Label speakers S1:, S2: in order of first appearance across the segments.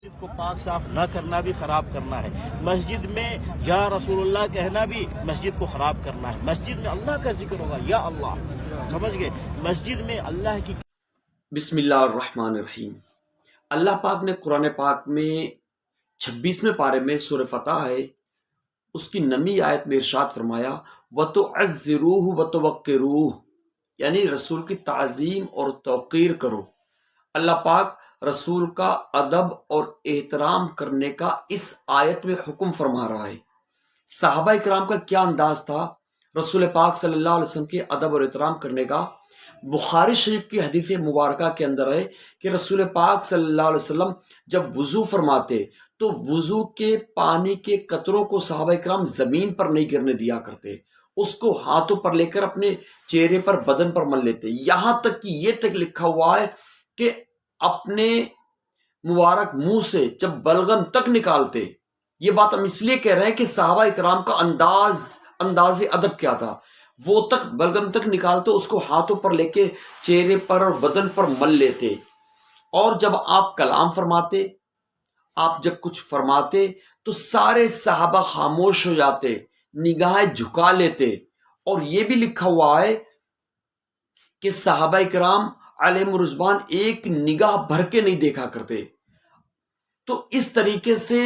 S1: مسجد کو پاک صاف نہ کرنا بھی خراب کرنا ہے. مسجد میں یا رسول اللہ کہنا بھی مسجد کو خراب کرنا ہے. مسجد میں اللہ کا ذکر ہوگا, یا اللہ, سمجھ گئے, مسجد میں اللہ کی.
S2: بسم اللہ الرحمن الرحیم. اللہ پاک نے قرآن پاک میں 26ویں پارے میں سورہ فتح ہے, اس کی 9ویں آیت میں ارشاد فرمایا وَتُعَزِّرُوهُ وَتُوَقِّرُوهُ, یعنی رسول کی تعظیم اور توقیر کرو. اللہ پاک رسول کا ادب اور احترام کرنے کا اس آیت میں حکم فرما رہا ہے. صحابہ کرام کا کیا انداز تھا رسول پاک صلی اللہ علیہ وسلم کے ادب اور احترام کرنے کا. بخاری شریف کی حدیث مبارکہ کے اندر ہے کہ رسول پاک صلی اللہ علیہ وسلم جب وضو فرماتے تو وضو کے پانی کے قطروں کو صحابہ کرام زمین پر نہیں گرنے دیا کرتے, اس کو ہاتھوں پر لے کر اپنے چہرے پر, بدن پر مل لیتے. یہاں تک کہ یہ تک لکھا ہوا ہے کہ اپنے مبارک منہ سے جب بلغم تک نکالتے. یہ بات ہم اس لیے کہہ رہے ہیں کہ صحابہ کرام کا انداز ادب کیا تھا. وہ تک بلغم تک نکالتے, اس کو ہاتھوں پر لے کے چہرے پر اور بدن پر مل لیتے. اور جب آپ کلام فرماتے, آپ جب کچھ فرماتے تو سارے صحابہ خاموش ہو جاتے, نگاہیں جھکا لیتے. اور یہ بھی لکھا ہوا ہے کہ صحابہ کرام علیہم رضوان ایک نگاہ بھر کے نہیں دیکھا کرتے. تو اس طریقے سے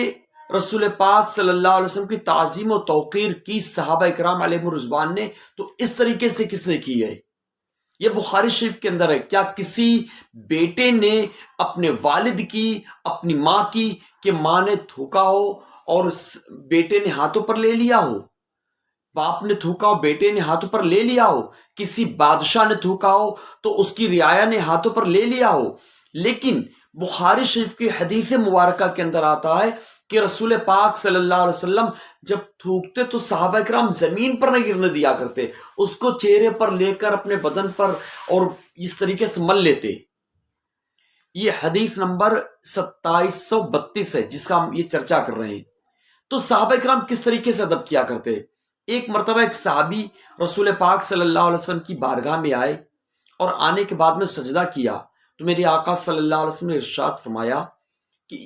S2: رسول پاک صلی اللہ علیہ وسلم کی تعظیم و توقیر کی صحابہ کرام علیہم رضوان نے. تو اس طریقے سے کس نے کی ہے؟ یہ بخاری شریف کے اندر ہے. کیا کسی بیٹے نے اپنے والد کی, اپنی ماں کی, کہ ماں نے تھوکا ہو اور بیٹے نے ہاتھوں پر لے لیا ہو؟ باپ نے تھوکا ہو, بیٹے نے ہاتھوں پر لے لیا ہو؟ کسی بادشاہ نے تھوکا ہو تو اس کی رعایا نے ہاتھوں پر لے لیا ہو؟ لیکن بخاری شریف کی حدیث مبارکہ کے اندر آتا ہے کہ رسول پاک صلی اللہ علیہ وسلم جب تھوکتے تو صحابہ کرام زمین پر نہیں گرنے دیا کرتے, اس کو چہرے پر لے کر اپنے بدن پر اور اس طریقے سے مل لیتے. یہ حدیث نمبر 2732 ہے جس کا ہم یہ چرچا کر رہے ہیں. تو صحابہ کرام کس طریقے سے ادب کیا کرتے. ایک مرتبہ ایک صحابی رسول پاک صلی اللہ علیہ وسلم کی بارگاہ میں آئے اور آنے کے بعد میں سجدہ کیا تو میرے آقا صلی اللہ علیہ وسلم نے ارشاد فرمایا کہ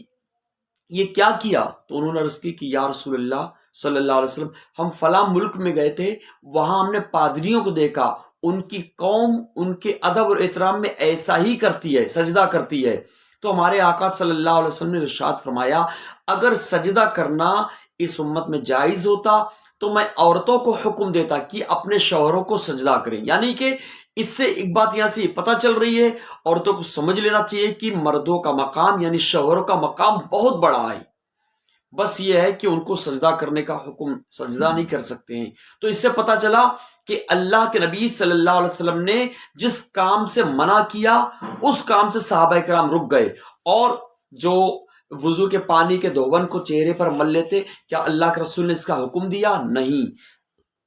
S2: یہ کیا کیا؟ تو انہوں نے عرض کی کہ یا رسول اللہ صلی اللہ علیہ وسلم, ہم فلاں ملک میں گئے تھے, وہاں ہم نے پادریوں کو دیکھا, ان کی قوم ان کے ادب اور احترام میں ایسا ہی کرتی ہے, سجدہ کرتی ہے. تو ہمارے آقا صلی اللہ علیہ وسلم نے ارشاد فرمایا اگر سجدہ کرنا اس امت میں جائز ہوتا تو میں عورتوں کو حکم دیتا کہ اپنے شوہروں کو سجدہ کریں. یعنی کہ اس سے ایک بات یہاں سے پتہ چل رہی ہے, عورتوں کو سمجھ لینا چاہیے کہ مردوں کا مقام یعنی شوہروں کا مقام بہت بڑا ہے. بس یہ ہے کہ ان کو سجدہ کرنے کا حکم, سجدہ نہیں کر سکتے ہیں. تو اس سے پتہ چلا کہ اللہ کے نبی صلی اللہ علیہ وسلم نے جس کام سے منع کیا اس کام سے صحابہ کرام رک گئے. اور جو وضو کے پانی کے دھون کو چہرے پر مل لیتے, کیا اللہ کے رسول نے اس کا حکم دیا؟ نہیں.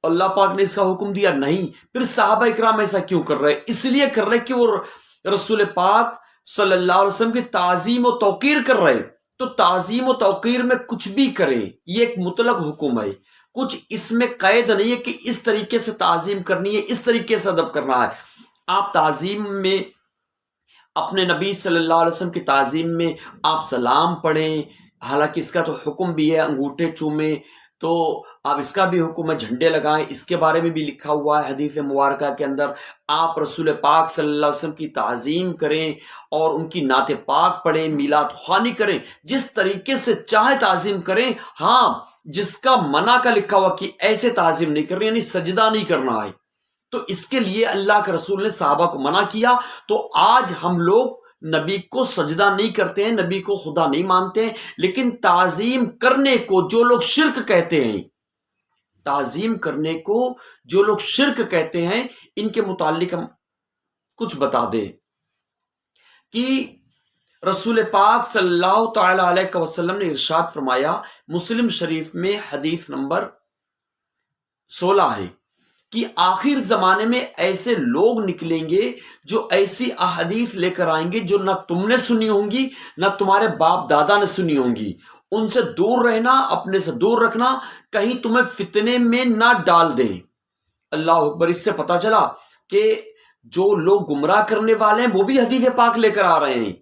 S2: اللہ پاک نے اس کا حکم دیا؟ نہیں. پھر صحابہ کرام ایسا کیوں کر رہے؟ اس لیے کر رہے کہ وہ رسول پاک صلی اللہ علیہ وسلم کی تعظیم و توقیر کر رہے. تو تعظیم و توقیر میں کچھ بھی کریں, یہ ایک مطلق حکم ہے, کچھ اس میں قید نہیں ہے کہ اس طریقے سے تعظیم کرنی ہے, اس طریقے سے ادب کرنا ہے. آپ تعظیم میں اپنے نبی صلی اللہ علیہ وسلم کی تعظیم میں آپ سلام پڑھیں, حالانکہ اس کا تو حکم بھی ہے انگوٹھے چومیں, تو آپ اس کا بھی حکم ہے جھنڈے لگائیں, اس کے بارے میں بھی لکھا ہوا ہے حدیث مبارکہ کے اندر. آپ رسول پاک صلی اللہ علیہ وسلم کی تعظیم کریں اور ان کی نعت پاک پڑھیں, میلاد خوانی کریں, جس طریقے سے چاہے تعظیم کریں. ہاں, جس کا منع کا لکھا ہوا کہ ایسے تعظیم نہیں کرنی, یعنی سجدہ نہیں کرنا ہے, تو اس کے لیے اللہ کے رسول نے صحابہ کو منع کیا. تو آج ہم لوگ نبی کو سجدہ نہیں کرتے ہیں, نبی کو خدا نہیں مانتے ہیں, لیکن تعظیم کرنے کو جو لوگ شرک کہتے ہیں, تعظیم کرنے کو جو لوگ شرک کہتے ہیں, ان کے متعلق ہم کچھ بتا دیں کہ رسول پاک صلی اللہ تعالی علیہ وسلم نے ارشاد فرمایا, مسلم شریف میں حدیث نمبر 16 ہے کہ آخر زمانے میں ایسے لوگ نکلیں گے جو ایسی احادیث لے کر آئیں گے جو نہ تم نے سنی ہوں گی نہ تمہارے باپ دادا نے سنی ہوں گی. ان سے دور رہنا, اپنے سے دور رکھنا, کہیں تمہیں فتنے میں نہ ڈال دیں. اللہ اکبر. اس سے پتا چلا کہ جو لوگ گمراہ کرنے والے ہیں وہ بھی حدیث پاک لے کر آ رہے ہیں,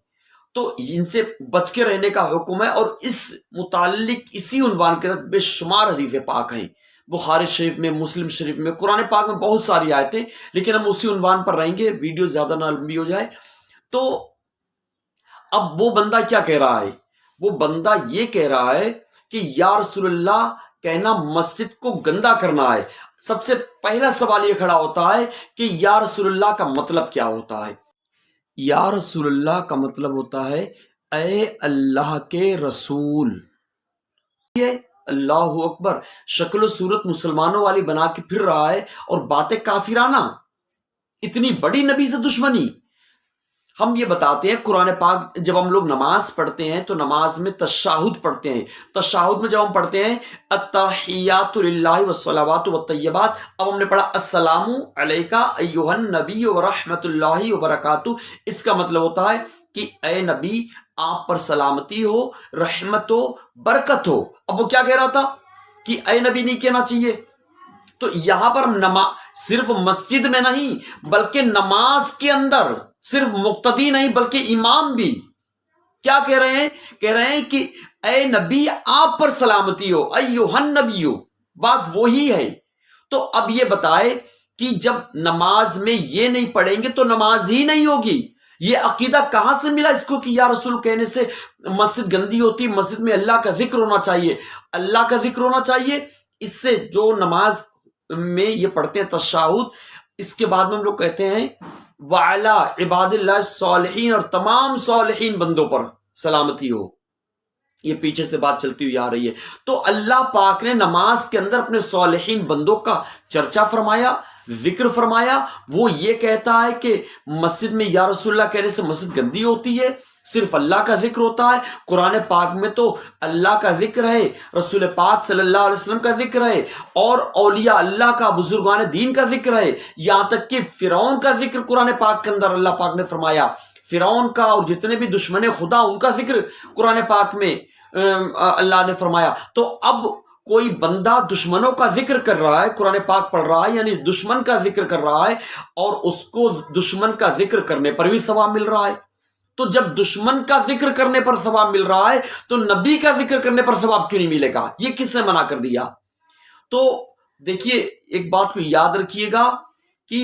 S2: تو ان سے بچ کے رہنے کا حکم ہے، اور اس متعلق اسی عنوان کے تحت بے شمار حدیث پاک ہیں، بخاری شریف میں، مسلم شریف میں، قرآن پاک میں بہت ساری آیتیں، لیکن ہم اسی عنوان پر رہیں گے، ویڈیو زیادہ نہ لمبی ہو جائے۔ تو اب وہ بندہ کیا کہہ رہا ہے؟ وہ بندہ یہ کہہ رہا ہے کہ یا رسول اللہ کہنا مسجد کو گندا کرنا ہے۔ سب سے پہلا سوال یہ کھڑا ہوتا ہے کہ یا رسول اللہ کا مطلب کیا ہوتا ہے؟ یا رسول اللہ کا مطلب ہوتا ہے اے اللہ کے رسول۔ یہ اللہ اکبر، شکل و صورت مسلمانوں والی بنا کے پھر رہا ہے اور باتیں کافرانہ، اتنی بڑی نبی سے دشمنی۔ ہم یہ بتاتے ہیں قرآن پاک جب ہم لوگ نماز پڑھتے ہیں تو نماز میں تشہد پڑھتے ہیں، تشہد میں جب ہم پڑھتے ہیں التحیات للہ والصلوات والطیبات، اب ہم نے پڑھا السلام علیکہ ایھا النبی ورحمۃ اللہ وبرکاتہ، اس کا مطلب ہوتا ہے کہ اے نبی آپ پر سلامتی ہو، رحمت ہو، برکت ہو۔ اب وہ کیا کہہ رہا تھا کہ اے نبی نہیں کہنا چاہیے؟ تو یہاں پر صرف مسجد میں نہیں بلکہ نماز کے اندر صرف مقتدی نہیں بلکہ امام بھی کیا کہہ رہے ہیں؟ کہہ رہے ہیں کہ اے نبی آپ پر سلامتی ہو، ایھا النبی، بات وہی ہے۔ تو اب یہ بتائے کہ جب نماز میں یہ نہیں پڑھیں گے تو نماز ہی نہیں ہوگی۔ یہ عقیدہ کہاں سے ملا اس کو کہ یا رسول کہنے سے مسجد گندی ہوتی؟ مسجد میں اللہ کا ذکر ہونا چاہیے، اللہ کا ذکر ہونا چاہیے۔ اس سے جو نماز میں یہ پڑھتے ہیں تشہد، اس کے بعد میں ہم لوگ کہتے ہیں وَعَلَىٰ عِبَادِ اللَّهِ الصَّالِحِينَ، اور تمام صالحین بندوں پر سلامتی ہو۔ یہ پیچھے سے بات چلتی ہوئی آ رہی ہے۔ تو اللہ پاک نے نماز کے اندر اپنے صالحین بندوں کا چرچا فرمایا، ذکر فرمایا۔ وہ یہ کہتا ہے کہ مسجد میں یا رسول اللہ کہنے سے مسجد گندی ہوتی ہے، صرف اللہ کا ذکر ہوتا ہے۔ قرآن پاک میں تو اللہ کا ذکر ہے، رسول پاک صلی اللہ علیہ وسلم کا ذکر ہے، اور اولیاء اللہ کا، بزرگان دین کا ذکر ہے، یہاں تک کہ فرعون کا ذکر قرآن پاک کے اندر اللہ پاک نے فرمایا۔ فرعون کا اور جتنے بھی دشمن خدا ان کا ذکر قرآن پاک میں اللہ نے فرمایا۔ تو اب کوئی بندہ دشمنوں کا ذکر کر رہا ہے، قرآن پاک پڑھ رہا ہے، یعنی دشمن کا ذکر کر رہا ہے، اور اس کو دشمن کا ذکر کرنے پر بھی ثواب مل رہا ہے۔ تو جب دشمن کا ذکر کرنے پر ثواب مل رہا ہے تو نبی کا ذکر کرنے پر ثواب کیوں نہیں ملے گا؟ یہ کس نے منع کر دیا؟ تو دیکھیے ایک بات کو یاد رکھیے گا کہ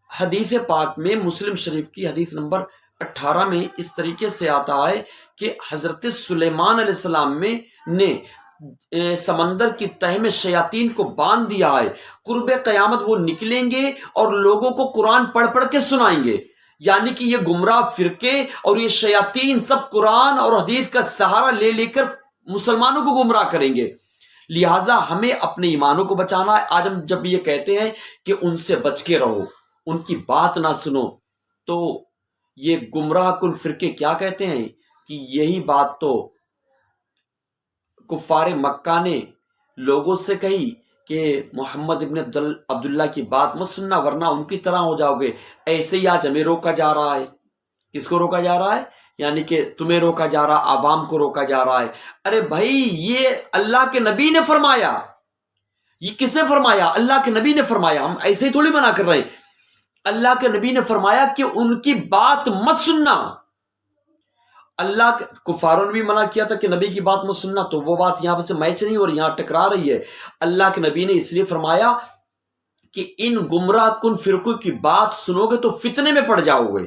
S2: حدیث پاک میں مسلم شریف کی حدیث نمبر 18 میں اس طریقے سے آتا ہے کہ حضرت سلیمان علیہ السلام نے سمندر کی تہ میں شیاطین کو باندھ دیا ہے، قرب قیامت وہ نکلیں گے اور لوگوں کو قرآن پڑھ پڑھ کے سنائیں گے۔ یعنی کہ یہ گمراہ فرقے اور یہ شیاطین سب قرآن اور حدیث کا سہارا لے لے کر مسلمانوں کو گمراہ کریں گے۔ لہٰذا ہمیں اپنے ایمانوں کو بچانا ہے۔ آج ہم جب یہ کہتے ہیں کہ ان سے بچ کے رہو، ان کی بات نہ سنو، تو یہ گمراہ کن فرقے کیا کہتے ہیں کہ یہی بات تو کفار مکہ نے لوگوں سے کہی کہ محمد ابن عبداللہ کی بات مت سننا ورنہ ان کی طرح ہو جاؤ گے۔ ایسے ہی آج ہمیں روکا جا رہا ہے۔ کس کو روکا جا رہا ہے؟ یعنی کہ تمہیں روکا جا رہا، عوام کو روکا جا رہا ہے۔ ارے بھائی یہ اللہ کے نبی نے فرمایا۔ یہ کس نے فرمایا؟ اللہ کے نبی نے فرمایا۔ ہم ایسے ہی تھوڑی منع کر رہے ہیں۔ اللہ کے نبی نے فرمایا کہ ان کی بات مت سننا۔ اللہ کفاروں نے بھی منع کیا تھا کہ نبی کی بات مت سننا، تو وہ بات یہاں سے میچ نہیں اور یہاں ٹکرا رہی ہے۔ اللہ کے نبی نے اس لیے فرمایا کہ ان گمراہ کن فرقوں کی بات سنو گے تو فتنے میں پڑ جاؤ گے۔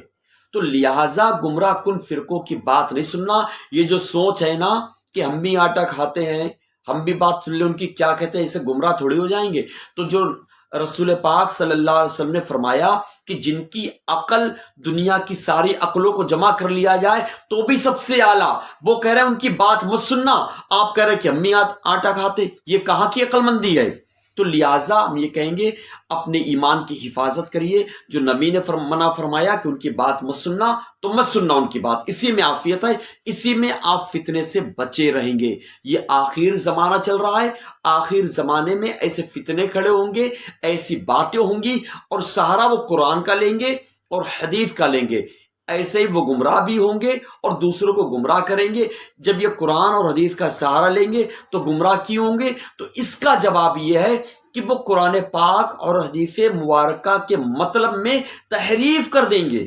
S2: تو لہٰذا گمراہ کن فرقوں کی بات نہیں سننا۔ یہ جو سوچ ہے نا کہ ہم بھی آٹا کھاتے ہیں، ہم بھی بات سن لیں ان کی، کیا کہتے ہیں، اسے گمراہ تھوڑی ہو جائیں گے۔ تو جو رسول پاک صلی اللہ علیہ وسلم نے فرمایا کہ جن کی عقل دنیا کی ساری عقلوں کو جمع کر لیا جائے تو بھی سب سے اعلیٰ، وہ کہہ رہے ہیں ان کی بات مت سننا، آپ کہہ رہے ہیں کہ ہم بھی آٹا کھاتے، یہ کہاں کی عقل مندی ہے؟ تو لہٰذا ہم یہ کہیں گے اپنے ایمان کی حفاظت کریے۔ جو نبی نے منع فرمایا کہ ان کی بات مت سننا تو مت سننا ان کی بات، اسی میں عافیت ہے، اسی میں آپ فتنے سے بچے رہیں گے۔ یہ آخر زمانہ چل رہا ہے، آخر زمانے میں ایسے فتنے کھڑے ہوں گے، ایسی باتیں ہوں گی، اور سہارا وہ قرآن کا لیں گے اور حدیث کا لیں گے۔ ایسے ہی وہ گمراہ بھی ہوں گے اور دوسروں کو گمراہ کریں گے۔ جب یہ قرآن اور حدیث کا سہارا لیں گے تو گمراہ کیوں ہوں گے؟ تو اس کا جواب یہ ہے کہ وہ قرآن پاک اور حدیث مبارکہ کے مطلب میں تحریف کر دیں گے۔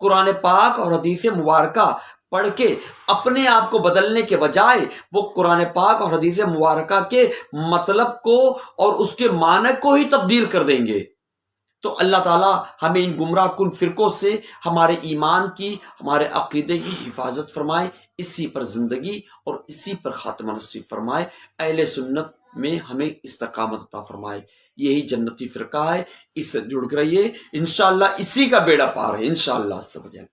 S2: قرآن پاک اور حدیث مبارکہ پڑھ کے اپنے آپ کو بدلنے کے بجائے وہ قرآن پاک اور حدیث مبارکہ کے مطلب کو اور اس کے معنی کو ہی تبدیل کر دیں گے۔ تو اللہ تعالیٰ ہمیں ان گمراہ کن فرقوں سے ہمارے ایمان کی، ہمارے عقیدے کی حفاظت فرمائے، اسی پر زندگی اور اسی پر خاتمہ نصیب فرمائے، اہل سنت میں ہمیں استقامت عطا فرمائے۔ یہی جنتی فرقہ ہے، اس سے جڑ کر رہیے، انشاءاللہ اسی کا بیڑا پار ہے، انشاءاللہ سب جائے۔